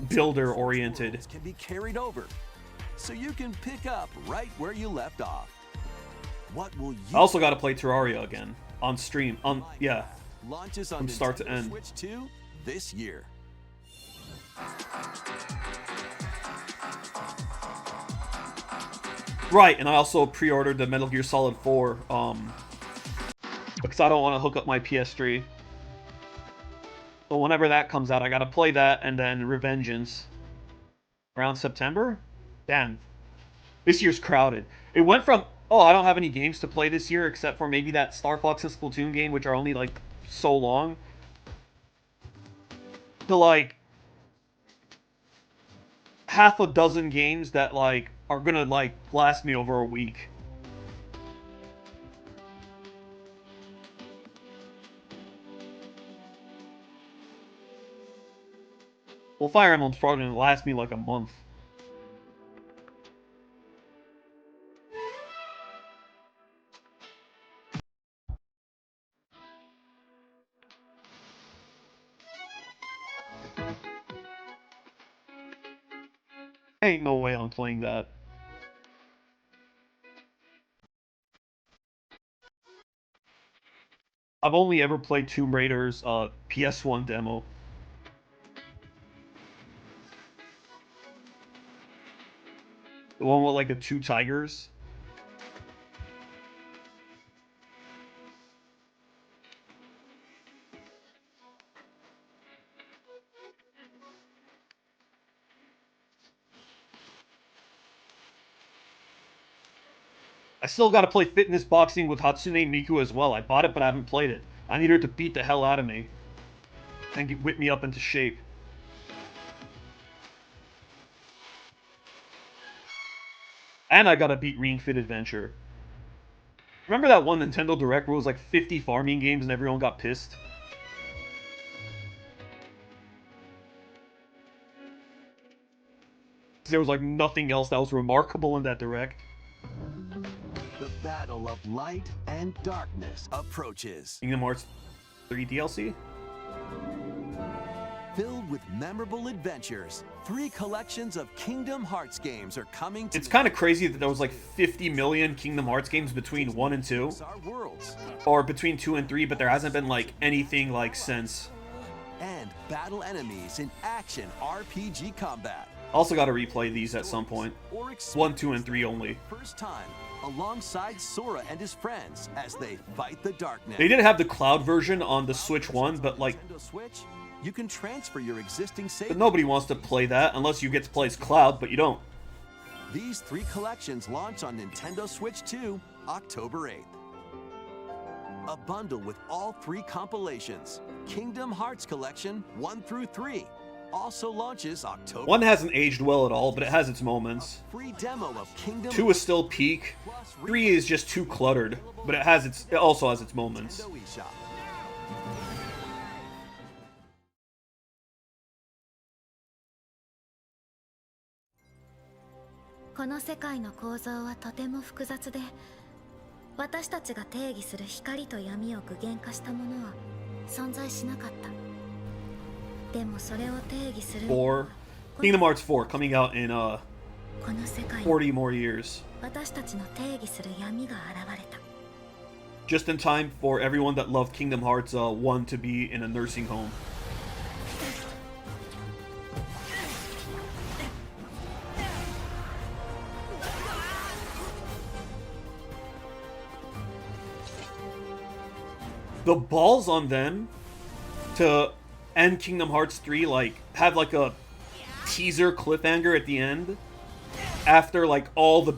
builder oriented. Can be carried over, so you can pick up right where you left off. What will you? I also got to play Terraria again on stream. Yeah, launches on from start to Nintendo end. Switch 2 this year. Right, and I also pre-ordered the Metal Gear Solid 4, because I don't want to hook up my PS3. So whenever that comes out, I gotta play that, and then Revengeance. Around September? Damn. This year's crowded. It went from, oh, I don't have any games to play this year, except for maybe that Star Fox and Splatoon game, which are only, like, so long, to, like, half a dozen games that, like, are gonna, like, last me over a week. Well, Fire Emblem's probably gonna last me like a month. Ain't no way I'm playing that. I've only ever played Tomb Raider's PS1 demo. The one with like the 2 tigers. I still gotta play fitness boxing with Hatsune Miku as well. I bought it, but I haven't played it. I need her to beat the hell out of me. And whip me up into shape. And I gotta beat Ring Fit Adventure. Remember that one Nintendo Direct where it was like 50 farming games and everyone got pissed? There was like nothing else that was remarkable in that Direct. The battle of light and darkness approaches. Kingdom Hearts 3 DLC? Filled with memorable adventures, 3 collections of Kingdom Hearts games are coming to. It's kind of crazy that there was like 50 million Kingdom Hearts games between 1 and 2. Or between 2 and 3, but there hasn't been like anything like since. And battle enemies in action RPG combat. Also gotta replay these at some point. 1, 2, and 3 only. First time, alongside Sora and his friends as they fight the darkness. They did have the cloud version on the Switch 1, but like... Switch, you can transfer your existing save. But nobody wants to play that unless you get to play as Cloud, but you don't. These 3 collections launch on Nintendo Switch 2, October 8th. A bundle with all 3 compilations. Kingdom Hearts Collection 1 through 3. Also launches October. 1 hasn't aged well at all, but it has its moments. Free demo of Kingdom 2 is still peak. 3 is just too cluttered, but it also has its moments. この世界の構造はとても複雑で、私たちが定義する光と闇を具現化したものは存在しなかった。でもそれを定義する 4 Kingdom Hearts 4 coming out in 40 more years. 私たちの定義する闇が現れた。 Just in time for everyone that loved Kingdom Hearts 1 to be in a nursing home. The balls on them to end Kingdom Hearts 3, like, have like a teaser cliffhanger at the end after like all the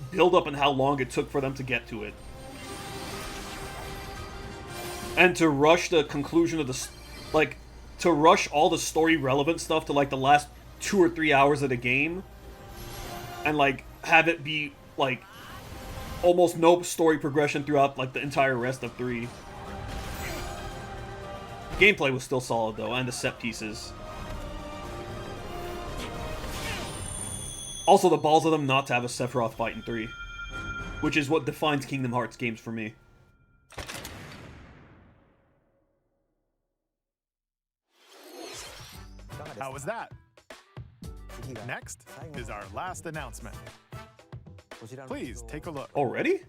build up and how long it took for them to get to it. And to rush the conclusion of the, like, to rush all the story relevant stuff to like the last 2 or 3 hours of the game and like have it be like almost no story progression throughout like the entire rest of 3. Gameplay was still solid though, and the set pieces. Also, the balls of them not to have a Sephiroth fight in 3, which is what defines Kingdom Hearts games for me. How was that? Next is our last announcement. Please take a look. Already?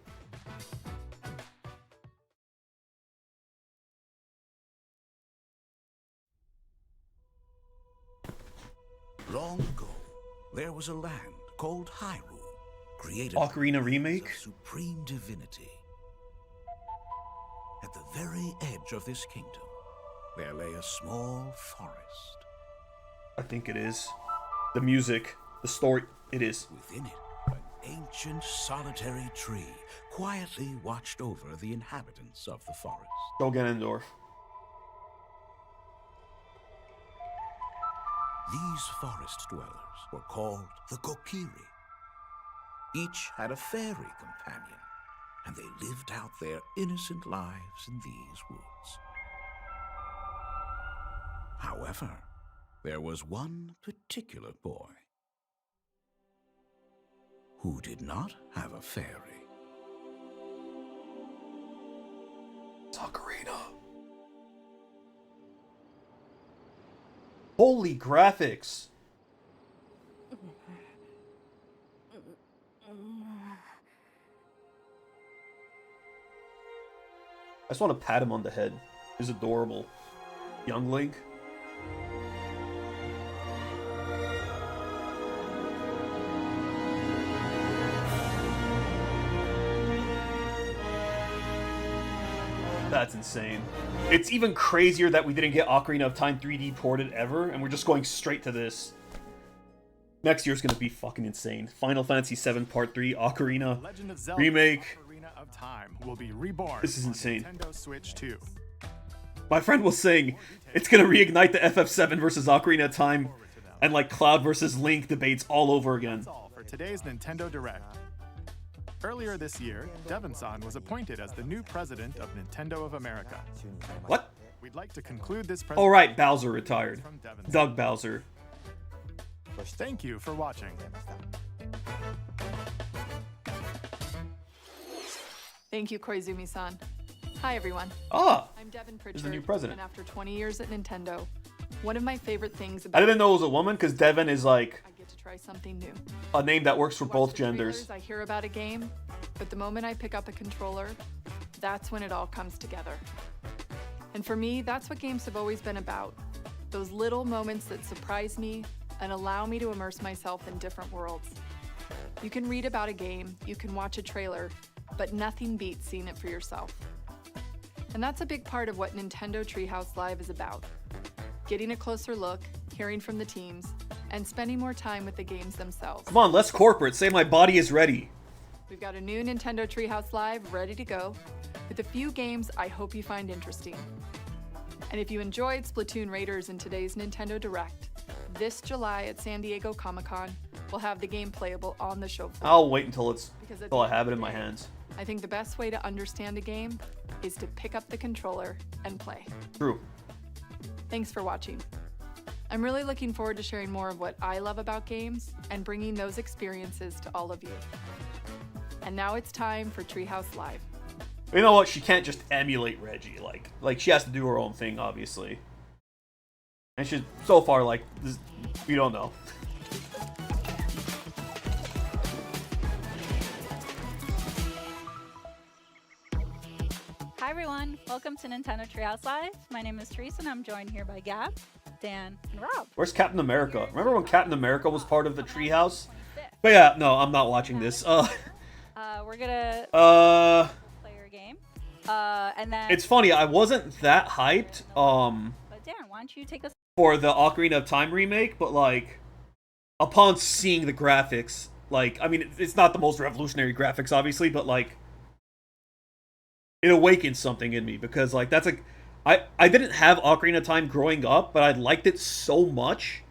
Long ago, there was a land called Hyrule, created Ocarina remake? of supreme divinity. At the very edge of this kingdom, there lay a small forest. I think it is. The music, the story, it is. Within it, an ancient solitary tree quietly watched over the inhabitants of the forest. Go Ganondorf. These forest dwellers were called the Kokiri. Each had a fairy companion, and they lived out their innocent lives in these woods. However, there was one particular boy who did not have a fairy. Ocarina. Holy graphics. I just want to pat him on the head. He's adorable. Young Link. That's insane. It's even crazier that we didn't get Ocarina of Time 3D ported ever, and we're just going straight to this. Next year's gonna be fucking insane. Final Fantasy VII Part 3 Ocarina Legend of Zelda remake. Ocarina of Time will be reborn. This is insane. On Nintendo Switch 2. My friend was saying it's gonna reignite the FF7 versus Ocarina of Time and like Cloud versus Link debates all over again. That's all for today's Nintendo Direct. Earlier this year, Devon-san was appointed as the new president of Nintendo of America. What? We'd like to conclude this Oh right, Bowser retired. Doug Bowser. Thank you for watching. Thank you, Koizumi-san. Hi, everyone. Ah! I'm Devon He's Pritchard, the new president. and after 20 years at Nintendo, one of my favorite things I about didn't know it was a woman because Devon is like I get to try something new. a name that works for both The genders. trailers, I hear about a game, but the moment I pick up a controller, that's when it all comes together. And for me, that's what games have always been about. Those little moments that surprise me and allow me to immerse myself in different worlds. You can read about a game, you can watch a trailer, but nothing beats seeing it for yourself. And that's a big part of what Nintendo Treehouse Live is about. Getting a closer look, hearing from the teams, and spending more time with the games themselves. Come on, less corporate. Say my body is ready. We've got a new Nintendo Treehouse Live ready to go, with a few games I hope you find interesting. And if you enjoyed Splatoon Raiders in today's Nintendo Direct, this July at San Diego Comic-Con, we'll have the game playable on the show floor. I'll wait until Because at until the I have it end in of the my day, hands. I think the best way to understand a game is to pick up the controller and play. True. Thanks for watching. I'm really looking forward to sharing more of what I love about games and bringing those experiences to all of you. And now it's time for Treehouse Live. You know what? She can't just emulate Reggie. Like she has to do her own thing, obviously. And she's so far like this, we don't know. Hi everyone, welcome to Nintendo Treehouse Live. My name is Teresa and I'm joined here by Gab, Dan, and Rob. Where's Captain America? Remember when Captain America was part of the Treehouse? But yeah, no, I'm not watching this. We're gonna play your game. And then It's funny, I wasn't that hyped But Dan, why don't you take us for the Ocarina of Time remake, but like upon seeing the graphics, like I mean it's not the most revolutionary graphics obviously, but like it awakened something in me because like that's like I didn't have Ocarina of Time growing up, but I liked it so much.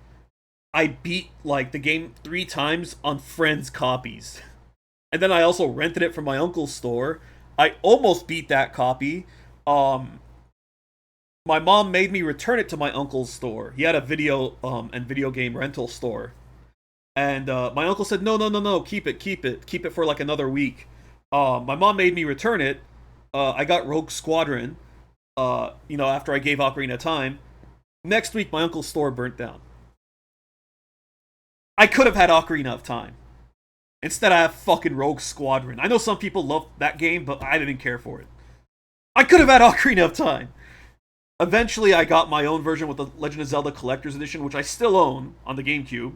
I beat like the game 3 times on friends' copies. And then I also rented it from my uncle's store. I almost beat that copy. My mom made me return it to my uncle's store. He had a video and video game rental store. And my uncle said, no, keep it for like another week. My mom made me return it. I got Rogue Squadron, after I gave Ocarina of Time. Next week, my uncle's store burnt down. I could have had Ocarina of Time. Instead, I have fucking Rogue Squadron. I know some people love that game, but I didn't care for it. I could have had Ocarina of Time. Eventually, I got my own version with the Legend of Zelda Collector's Edition, which I still own on the GameCube.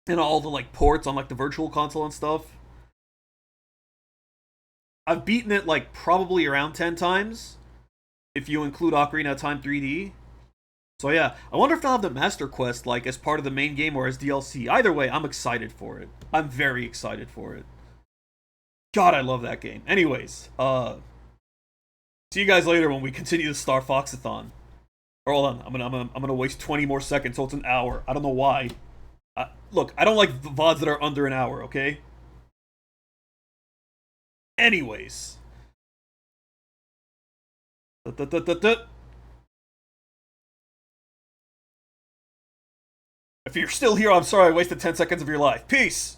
And all the like ports on like the Virtual Console and stuff. I've beaten it like probably around 10 times. If you include Ocarina of Time 3D. So yeah, I wonder if they'll have the Master Quest like as part of the main game or as DLC. Either way, I'm excited for it. I'm very excited for it. God, I love that game. Anyways, see you guys later when we continue the Star Foxathon. Or hold on, I'm gonna waste 20 more seconds, so it's an hour. I don't know why. Look, I don't like the VODs that are under an hour, okay? Anyways. If you're still here, I'm sorry I wasted 10 seconds of your life. Peace!